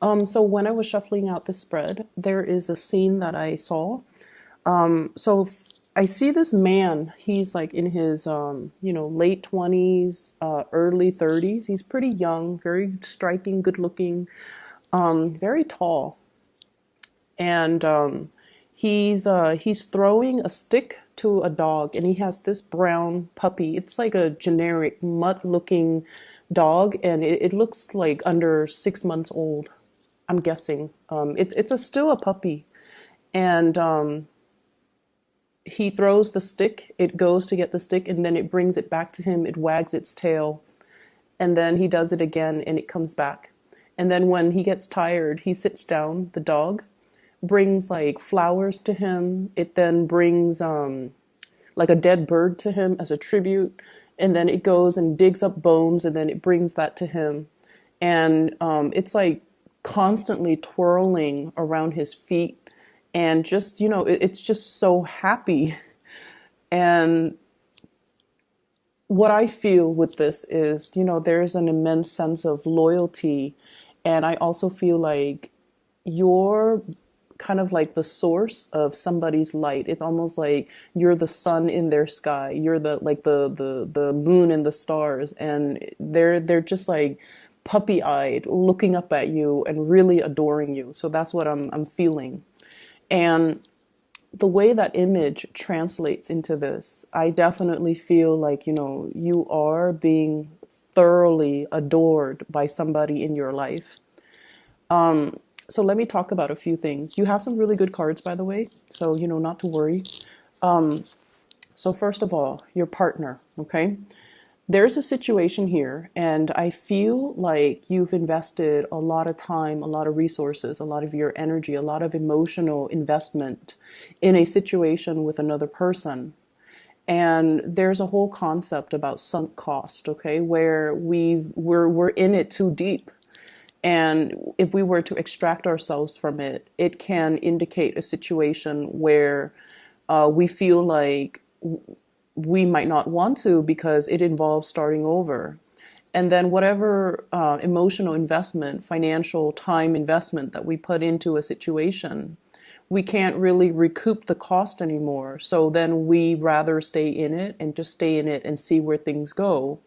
So when I was shuffling out the spread, there is a scene that I saw. I see this man. He's like in his, late 20s, early 30s. He's pretty young, very striking, good looking, very tall. And he's throwing a stick to a dog, and he has this brown puppy. It's like a generic mutt-looking dog, and it looks like under 6 months old. I'm guessing. Still a puppy, and he throws the stick. It goes to get the stick, and then it brings it back to him. It wags its tail, and then he does it again, and it comes back. And then when he gets tired, he sits down. The dog brings like flowers to him. It then brings like a dead bird to him as a tribute, and then it goes and digs up bones, and then it brings that to him, and it's like constantly twirling around his feet, and just it's just so happy. And what I feel with this is, there's an immense sense of loyalty, and I also feel like you're kind of like the source of somebody's light. It's almost like you're the sun in their sky. You're the moon and the stars, and they're just like puppy-eyed looking up at you and really adoring you. So that's what I'm feeling. And the way that image translates into this, I definitely feel like, you are being thoroughly adored by somebody in your life. So let me talk about a few things. You have some really good cards, by the way, so not to worry. So first of all, your partner, okay? There's a situation here, and I feel like you've invested a lot of time, a lot of resources, a lot of your energy, a lot of emotional investment in a situation with another person. And there's a whole concept about sunk cost, okay, where we're in it too deep. And if we were to extract ourselves from it, it can indicate a situation where we feel like we might not want to because it involves starting over. And then whatever emotional investment, financial time investment that we put into a situation, we can't really recoup the cost anymore. So then we rather stay in it and just stay in it and see where things go,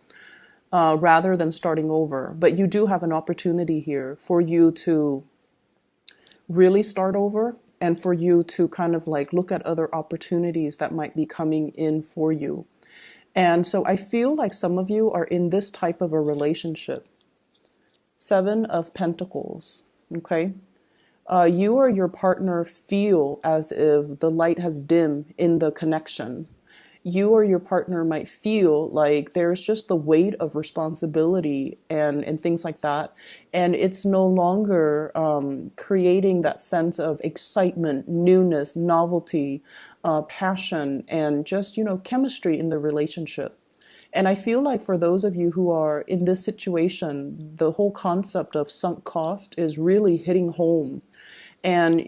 rather than starting over. But you do have an opportunity here for you to really start over, and for you to kind of like look at other opportunities that might be coming in for you. And so I feel like some of you are in this type of a relationship. Seven of Pentacles, okay? You or your partner feel as if the light has dimmed in the connection. You or your partner might feel like there's just the weight of responsibility and things like that. And it's no longer creating that sense of excitement, newness, novelty, passion, and just, chemistry in the relationship. And I feel like for those of you who are in this situation, the whole concept of sunk cost is really hitting home. And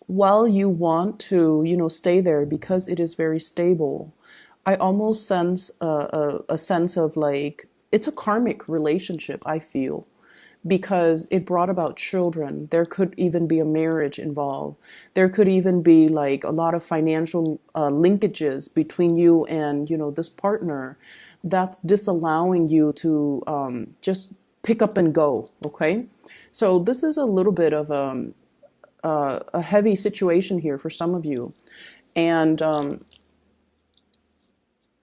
while you want to, stay there because it is very stable, I almost sense a sense of like, it's a karmic relationship, I feel, because it brought about children. There could even be a marriage involved. There could even be like a lot of financial linkages between you and, this partner that's disallowing you to just pick up and go, okay? So this is a little bit of a heavy situation here for some of you. And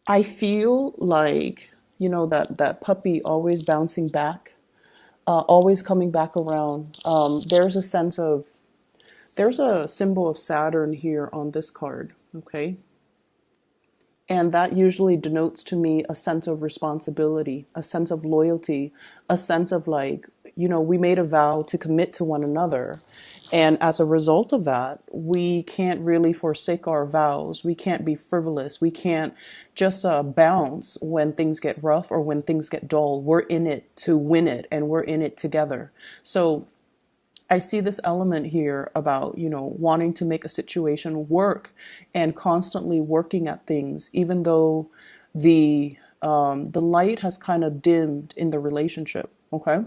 I feel like, that puppy always bouncing back, always coming back around. There's a symbol of Saturn here on this card, okay? And that usually denotes to me a sense of responsibility, a sense of loyalty, a sense of like, we made a vow to commit to one another. And as a result of that, we can't really forsake our vows. We can't be frivolous. We can't just bounce when things get rough or when things get dull. We're in it to win it, and we're in it together. So I see this element here about, wanting to make a situation work and constantly working at things, even though the light has kind of dimmed in the relationship. Okay.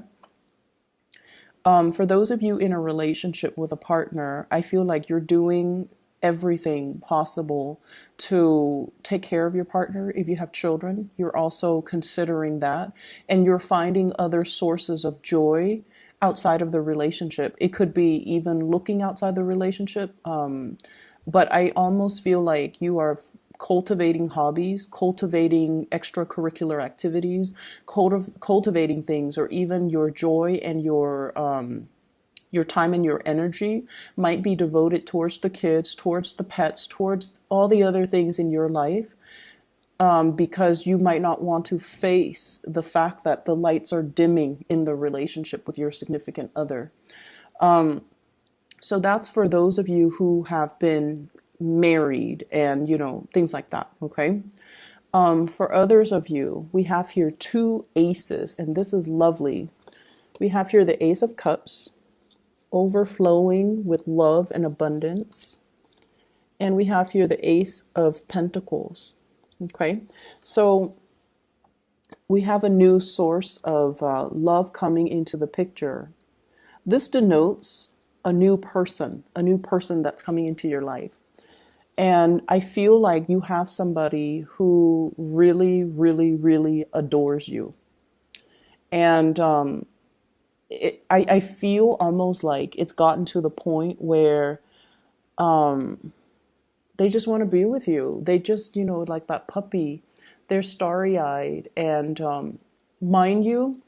For those of you in a relationship with a partner, I feel like you're doing everything possible to take care of your partner. If you have children, you're also considering that, and you're finding other sources of joy outside of the relationship. It could be even looking outside the relationship, but I almost feel like you are cultivating hobbies, cultivating extracurricular activities, cultivating things, or even your joy and your time and your energy might be devoted towards the kids, towards the pets, towards all the other things in your life, because you might not want to face the fact that the lights are dimming in the relationship with your significant other. So that's for those of you who have been married and, things like that, okay? For others of you, we have here two aces, and this is lovely. We have here the Ace of Cups, overflowing with love and abundance. And we have here the Ace of Pentacles, okay? So we have a new source of love coming into the picture. This denotes a new person that's coming into your life. And I feel like you have somebody who really, really, really adores you. And I feel almost like it's gotten to the point where they just want to be with you. They just, like that puppy, they're starry-eyed. And mind you,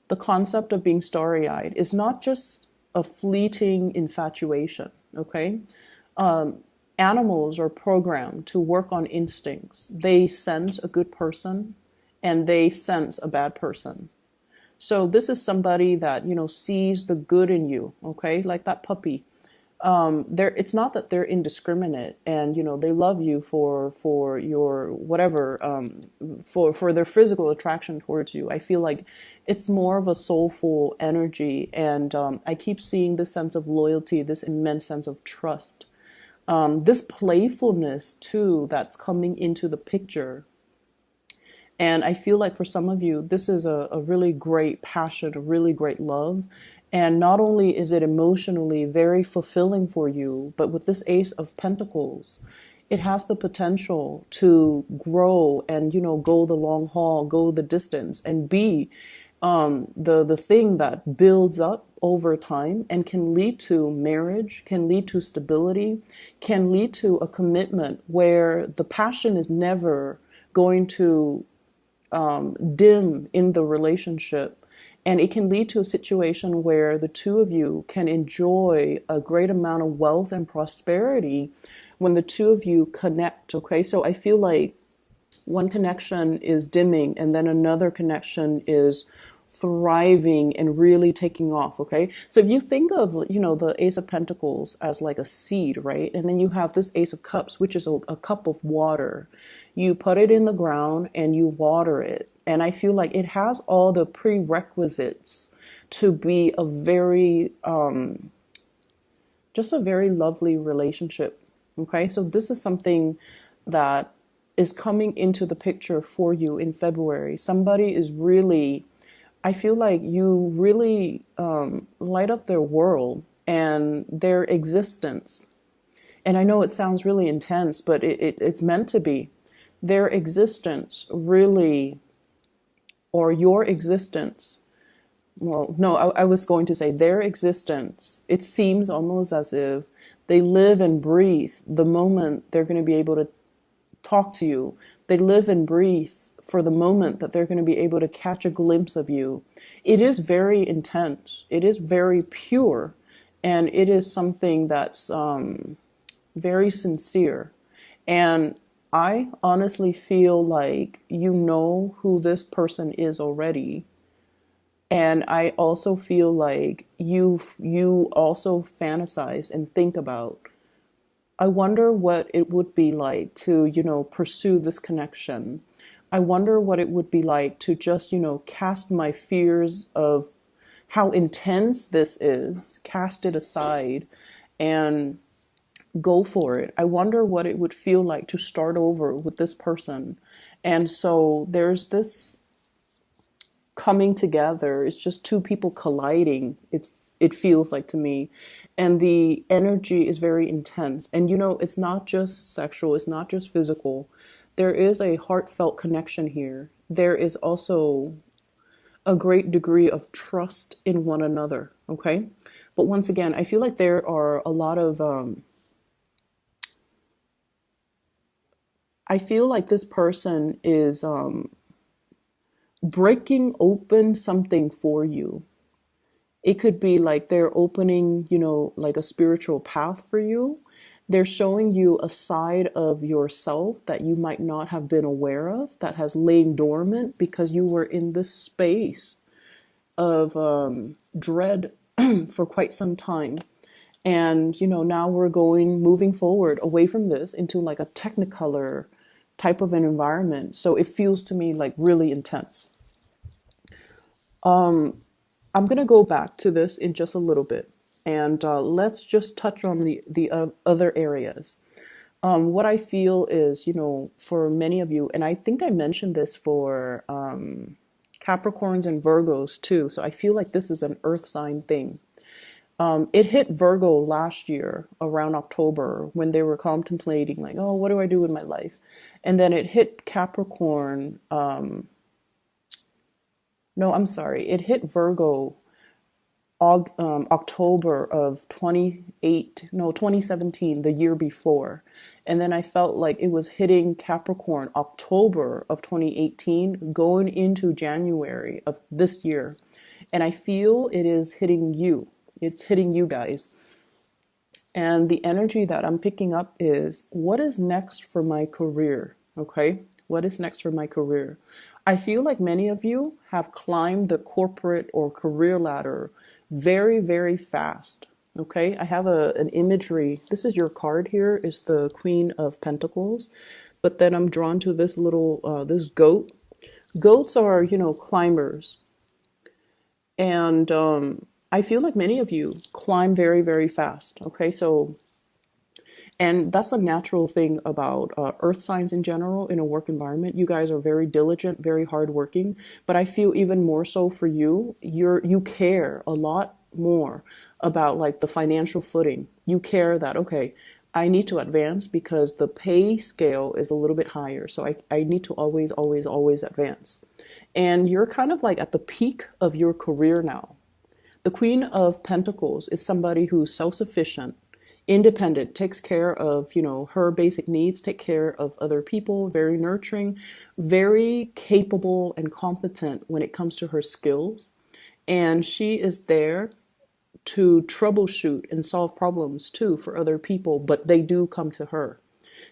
the concept of being starry-eyed is not just a fleeting infatuation, okay? Animals are programmed to work on instincts. They sense a good person and they sense a bad person. So this is somebody that, sees the good in you, okay? Like that puppy. It's not that they're indiscriminate and, they love you for your whatever, for their physical attraction towards you. I feel like it's more of a soulful energy. And I keep seeing this sense of loyalty, this immense sense of trust. This playfulness too that's coming into the picture. And I feel like for some of you, this is a really great passion, a really great love. And not only is it emotionally very fulfilling for you, but with this Ace of Pentacles, it has the potential to grow and, go the long haul, go the distance, and be the thing that builds up over time and can lead to marriage, can lead to stability, can lead to a commitment where the passion is never going to dim in the relationship. And it can lead to a situation where the two of you can enjoy a great amount of wealth and prosperity when the two of you connect, okay? So I feel like one connection is dimming and then another connection is thriving and really taking off, okay? So if you think of, the Ace of Pentacles as like a seed, right? And then you have this Ace of Cups, which is a cup of water. You put it in the ground and you water it. And I feel like it has all the prerequisites to be a very, just a very lovely relationship, okay? So this is something that is coming into the picture for you in February. Somebody is really, I feel like you really light up their world and their existence. And I know it sounds really intense, but it's meant to be. Their existence really, or your existence, well, no, I was going to say their existence, it seems almost as if they live and breathe the moment they're going to be able to talk to you. They live and breathe for the moment that they're going to be able to catch a glimpse of you. It is very intense. It is very pure. And it is something that's very sincere. And I honestly feel like you know who this person is already. And I also feel like you also fantasize and think about, I wonder what it would be like to, pursue this connection. I wonder what it would be like to just, cast my fears of how intense this is, cast it aside and go for it. I wonder what it would feel like to start over with this person. And so there's this coming together. It's just two people colliding. It feels like to me. And the energy is very intense. And it's not just sexual, it's not just physical. There is a heartfelt connection here. There is also a great degree of trust in one another, okay? But once again, I feel like there are a lot of I feel like this person is breaking open something for you. It could be like they're opening, like a spiritual path for you. They're showing you a side of yourself that you might not have been aware of, that has lain dormant because you were in this space of dread for quite some time. And, now we're moving forward away from this into like a technicolor type of an environment. So it feels to me like really intense. I'm going to go back to this in just a little bit, and let's just touch on the other areas. What I feel is, for many of you, and I think I mentioned this for Capricorns and Virgos too, so I feel like this is an earth sign thing. It hit Virgo last year around October when they were contemplating, like, oh, what do I do with my life? And then it hit Capricorn. No, I'm sorry. It hit Virgo October of 2017, the year before. And then I felt like it was hitting Capricorn October of 2018, going into January of this year. And I feel it is hitting you. It's hitting you guys. And the energy that I'm picking up is, what is next for my career? Okay. What is next for my career? I feel like many of you have climbed the corporate or career ladder very, very fast. Okay. I have an imagery. This is your card here, is the Queen of Pentacles. But then I'm drawn to this this goat. Goats are, climbers. And I feel like many of you climb very, very fast. Okay. And that's a natural thing about earth signs in general in a work environment. You guys are very diligent, very hardworking, but I feel even more so for you. You care a lot more about like the financial footing. You care that, okay, I need to advance because the pay scale is a little bit higher. So I need to always, always, always advance. And you're kind of like at the peak of your career now. The Queen of Pentacles is somebody who's self-sufficient, independent, takes care of, her basic needs, take care of other people, very nurturing, very capable and competent when it comes to her skills. And she is there to troubleshoot and solve problems too for other people, but they do come to her.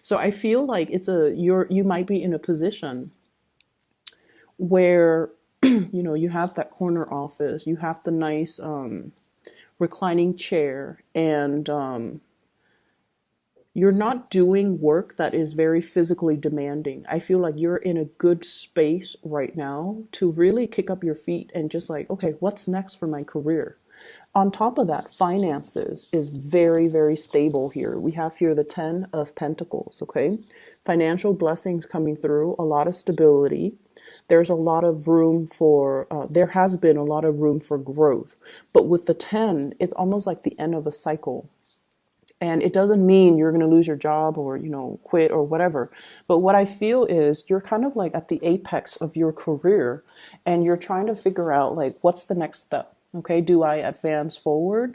So I feel like you might be in a position where you have that corner office, you have the nice reclining chair, and you're not doing work that is very physically demanding. I feel like you're in a good space right now to really kick up your feet and just like, okay, what's next for my career? On top of that, finances is very, very stable here. We have here the 10 of Pentacles, okay? Financial blessings coming through, a lot of stability. There's a lot of room there has been a lot of room for growth. But with the 10, it's almost like the end of a cycle. And it doesn't mean you're going to lose your job or, quit or whatever. But what I feel is you're kind of like at the apex of your career and you're trying to figure out like, what's the next step? Okay, do I advance forward?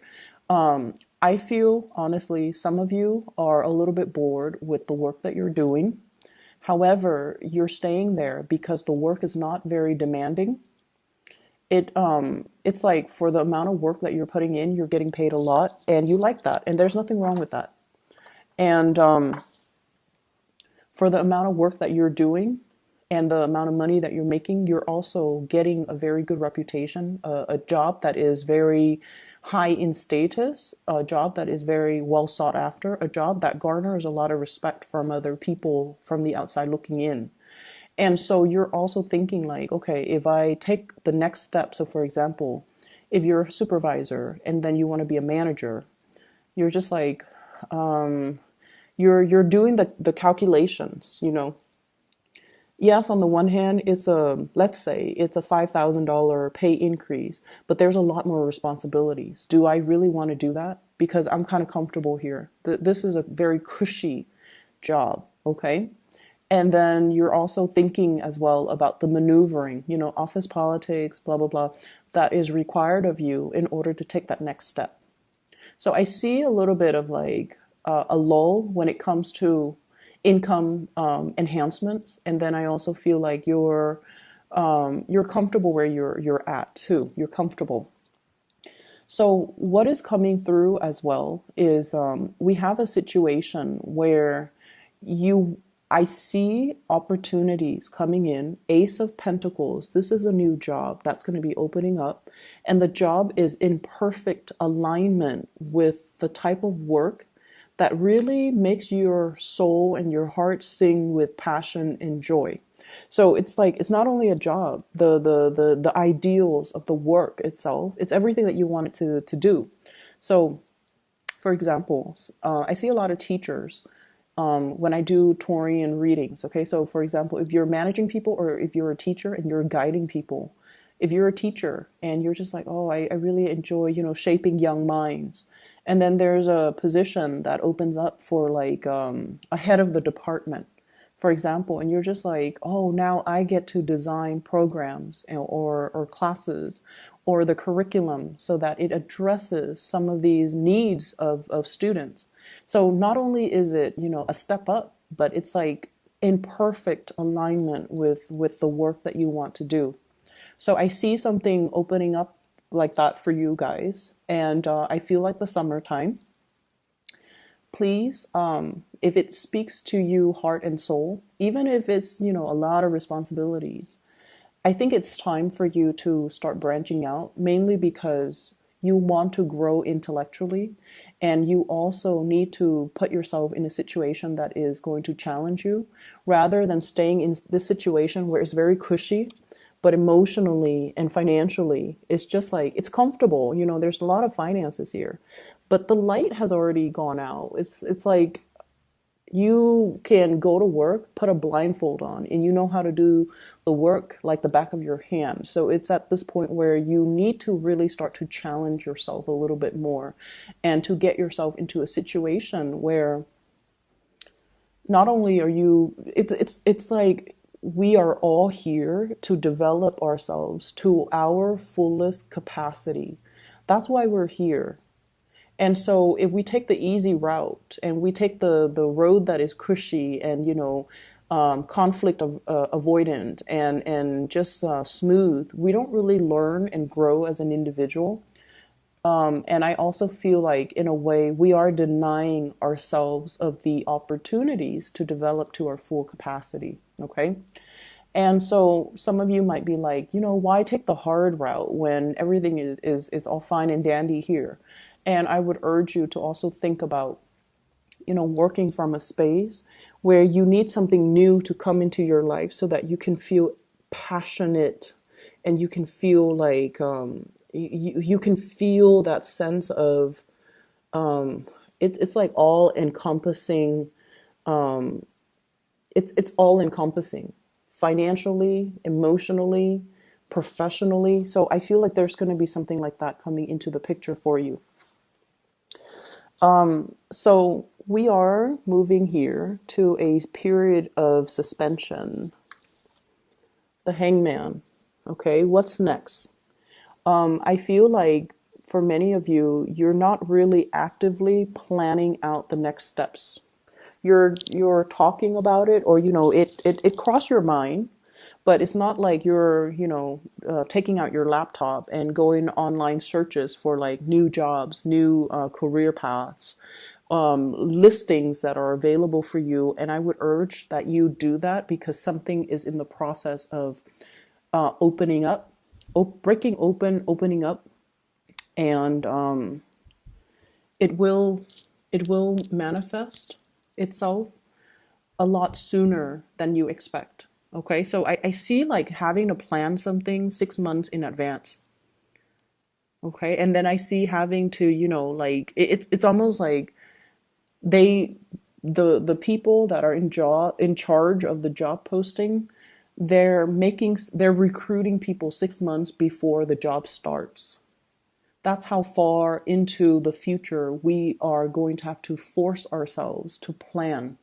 I feel, honestly, some of you are a little bit bored with the work that you're doing. However, you're staying there because the work is not very demanding. It's like for the amount of work that you're putting in, you're getting paid a lot, and you like that, and there's nothing wrong with that. And for the amount of work that you're doing and the amount of money that you're making, you're also getting a very good reputation, a job that is very high in status, a job that is very well sought after, a job that garners a lot of respect from other people from the outside looking in. And so you're also thinking like, okay, if I take the next step, so for example, if you're a supervisor and then you want to be a manager, you're just like, you're doing the calculations, Yes, on the one hand, it's a, let's say it's a $5,000 pay increase, but there's a lot more responsibilities. Do I really want to do that? Because I'm kind of comfortable here. This is a very cushy job, okay? And then you're also thinking as well about the maneuvering, office politics, blah, blah, blah, that is required of you in order to take that next step. So I see a little bit of like a lull when it comes to income enhancements, and then I also feel like you're comfortable where you're at too. You're comfortable. So what is coming through as well is we have a situation where you I see opportunities coming in. Ace of Pentacles. This is a new job that's going to be opening up, and the job is in perfect alignment with the type of work that really makes your soul and your heart sing with passion and joy. So it's like it's not only a job, the ideals of the work itself, it's everything that you want it to do. So for example, I see a lot of teachers when I do Taurian readings. Okay, so for example, if you're managing people or if you're a teacher and you're guiding people, if you're a teacher and you're just like, oh, I really enjoy, shaping young minds. And then there's a position that opens up for like a head of the department, for example, and you're just like, oh, now I get to design programs or classes or the curriculum so that it addresses some of these needs of students. So not only is it, a step up, but it's like in perfect alignment with the work that you want to do. So I see something opening up like that for you guys, and I feel like the summertime. Please, if it speaks to you heart and soul, even if it's, a lot of responsibilities, I think it's time for you to start branching out, mainly because you want to grow intellectually, and you also need to put yourself in a situation that is going to challenge you rather than staying in this situation where it's very cushy, but emotionally and financially it's just like it's comfortable. There's a lot of finances here, but the light has already gone out. It's like you can go to work, put a blindfold on, and you know how to do the work like the back of your hand. So it's at this point where you need to really start to challenge yourself a little bit more and to get yourself into a situation where not only are you it's like we are all here to develop ourselves to our fullest capacity. That's why we're here. And so if we take the easy route and we take the road that is cushy and, conflict avoidant and just smooth, we don't really learn and grow as an individual. And I also feel like, in a way, we are denying ourselves of the opportunities to develop to our full capacity. Okay. And so some of you might be like, why take the hard route when everything is all fine and dandy here? And I would urge you to also think about, working from a space where you need something new to come into your life so that you can feel passionate and you can feel like you can feel that sense of it's like all encompassing. It's all encompassing financially, emotionally, professionally. So I feel like there's going to be something like that coming into the picture for you. So we are moving here to a period of suspension. The Hangman. Okay, what's next? I feel like for many of you, you're not really actively planning out the next steps. You're talking about it, or it crossed your mind, but it's not like you're taking out your laptop and going online searches for like new jobs, new career paths, listings that are available for you. And I would urge that you do that because something is in the process of opening up, breaking open, opening up, and it will it will manifest itself a lot sooner than you expect. Okay, so I see like having to plan something 6 months in advance. Okay, and then I see having to, like it's almost like they the people that are in charge of the job posting, They're recruiting people 6 months before the job starts. That's how far into the future we are going to have to force ourselves to plan.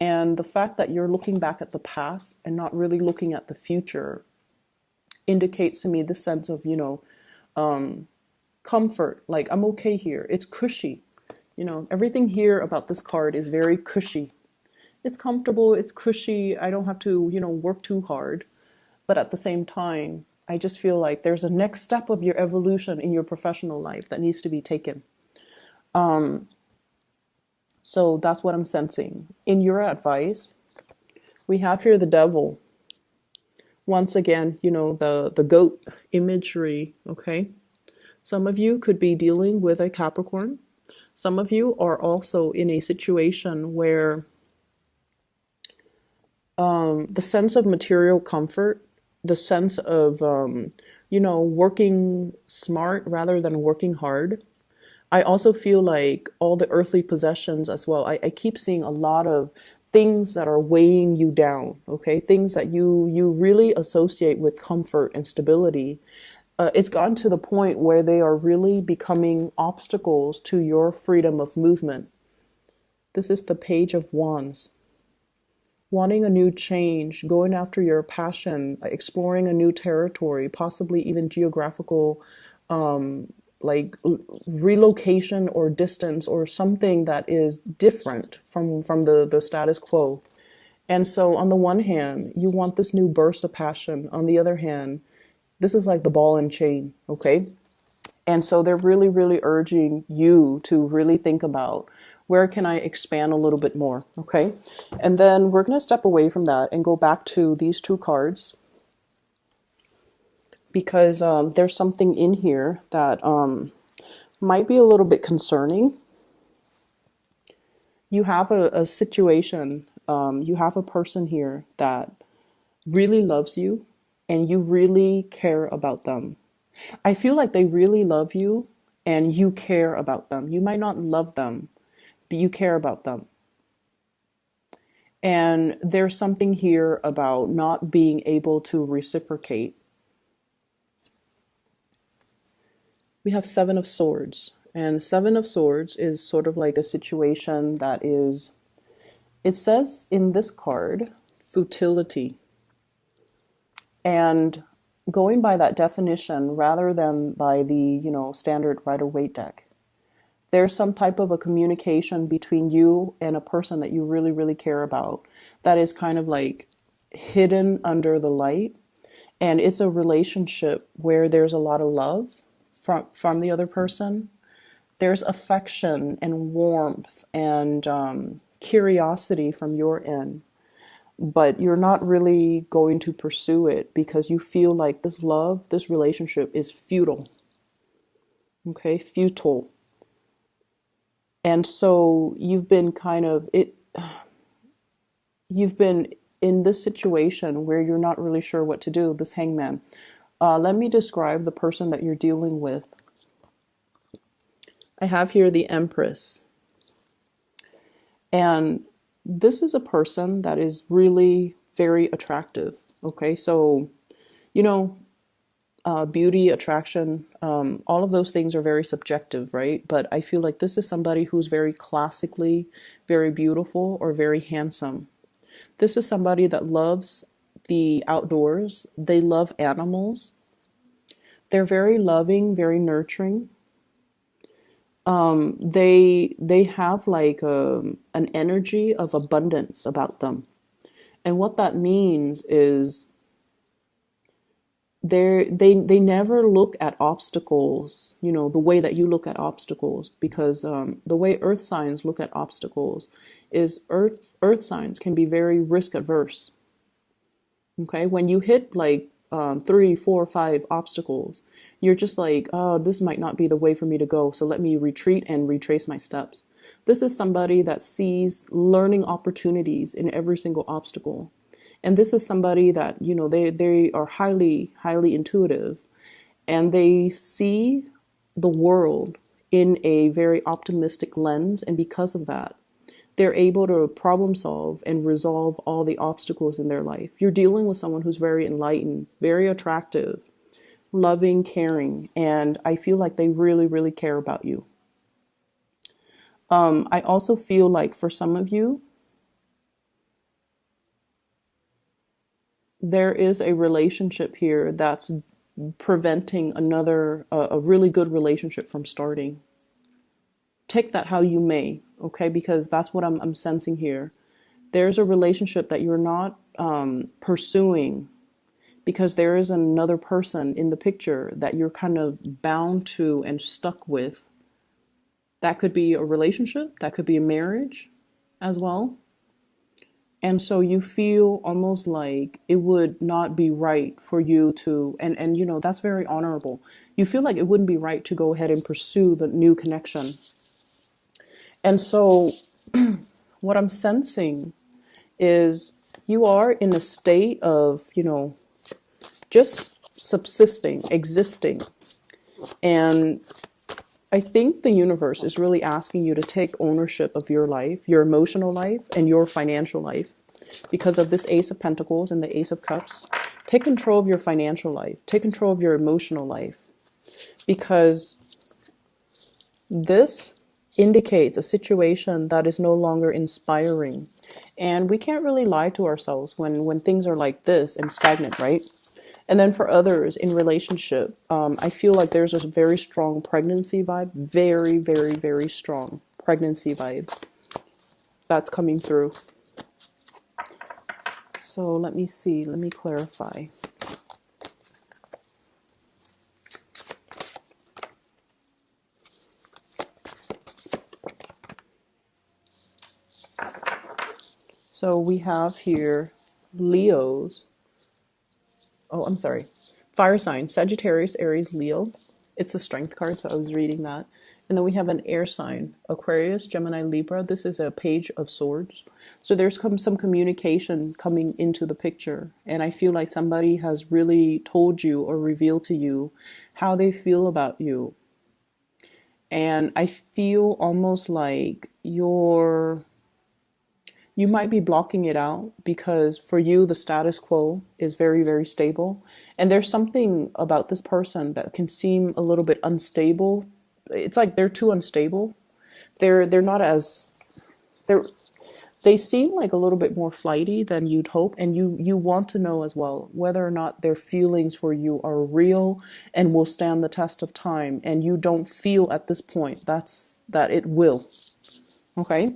And the fact that you're looking back at the past and not really looking at the future indicates to me the sense of, comfort. Like, I'm okay here. It's cushy. Everything here about this card is very cushy. It's comfortable, it's cushy. I don't have to, work too hard. But at the same time, I just feel like there's a next step of your evolution in your professional life that needs to be taken. So that's what I'm sensing. In your advice, we have here the devil. Once again, the goat imagery, okay? Some of you could be dealing with a Capricorn. Some of you are also in a situation where the sense of material comfort, the sense of, working smart rather than working hard. I also feel like all the earthly possessions as well. I keep seeing a lot of things that are weighing you down, okay? Things that you really associate with comfort and stability. It's gotten to the point where they are really becoming obstacles to your freedom of movement. This is the Page of Wands. Wanting a new change, going after your passion, exploring a new territory, possibly even geographical, like relocation or distance or something that is different from the status quo. And so on the one hand, you want this new burst of passion. On the other hand, this is like the ball and chain, okay? And so they're really, really urging you to really think about, where can I expand a little bit more, okay? And then we're going to step away from that and go back to these two cards, because there's something in here that might be a little bit concerning. You have a situation, you have a person here that really loves you and you really care about them. I feel like they really love you and you care about them. You might not love them, but you care about them. And there's something here about not being able to reciprocate. We have Seven of Swords. And Seven of Swords is sort of like a situation that is, it says in this card, futility. And going by that definition, rather than by the, standard Rider-Waite deck, there's some type of a communication between you and a person that you really, really care about that is kind of like hidden under the light. And it's a relationship where there's a lot of love from the other person. There's affection and warmth and curiosity from your end. But you're not really going to pursue it because you feel like this love, this relationship is futile. Okay, futile. And so you've been in this situation where you're not really sure what to do, this Hangman. Let me describe the person that you're dealing with. I have here the Empress. And this is a person that is really very attractive. Okay, so, beauty, attraction, all of those things are very subjective, right? But I feel like this is somebody who's very classically very beautiful or very handsome. This is somebody that loves the outdoors. They love animals. They're very loving, very nurturing. They have like an energy of abundance about them. And what that means is they never look at obstacles, the way that you look at obstacles, because the way earth signs look at obstacles is earth signs can be very risk adverse. Okay, when you hit like 3, 4, 5 obstacles, you're just like, oh, this might not be the way for me to go, so let me retreat and retrace my steps. This is somebody that sees learning opportunities in every single obstacle. And this is somebody that, they are highly, highly intuitive, and they see the world in a very optimistic lens. And because of that, they're able to problem solve and resolve all the obstacles in their life. You're dealing with someone who's very enlightened, very attractive, loving, caring, and I feel like they really, really care about you. I also feel like for some of you, there is a relationship here that's preventing a really good relationship from starting. Take that how you may, okay? Because that's what I'm sensing here. There's a relationship that you're not pursuing because there is another person in the picture that you're kind of bound to and stuck with. That could be a relationship, that could be a marriage as well. And so you feel almost like it would not be right for you to, and you know, that's very honorable. You feel like it wouldn't be right to go ahead and pursue the new connection. And so what I'm sensing is you are in a state of, you know, just subsisting, existing. And I think the universe is really asking you to take ownership of your life, your emotional life, and your financial life. Because of this Ace of Pentacles and the Ace of Cups, take control of your financial life, take control of your emotional life. Because this indicates a situation that is no longer inspiring. And we can't really lie to ourselves when things are like this and stagnant, right? And then for others in relationship, I feel like there's a very strong pregnancy vibe, very, very, very strong pregnancy vibe that's coming through. So let me see, let me clarify. So we have here Leos. Oh, I'm sorry. Fire sign, Sagittarius, Aries, Leo. It's a strength card, so I was reading that. And then we have an air sign, Aquarius, Gemini, Libra. This is a Page of Swords. So there's some communication coming into the picture. And I feel like somebody has really told you or revealed to you how they feel about you. And I feel almost like you might be blocking it out because for you, the status quo is very, very stable. And there's something about this person that can seem a little bit unstable. It's like they're too unstable. They're not as, they seem like a little bit more flighty than you'd hope. And you want to know as well whether or not their feelings for you are real and will stand the test of time. And you don't feel at this point that it will. Okay.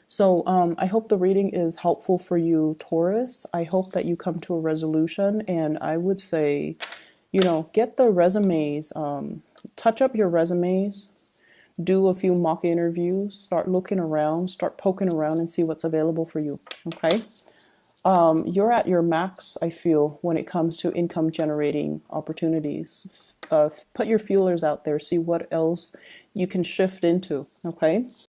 So I hope the reading is helpful for you, Taurus. I hope that you come to a resolution, and I would say, you know, get the resumes, touch up your resumes, do a few mock interviews, start looking around, start poking around and see what's available for you, okay? You're at your max, I feel, when it comes to income generating opportunities. Put your feelers out there, see what else you can shift into, okay?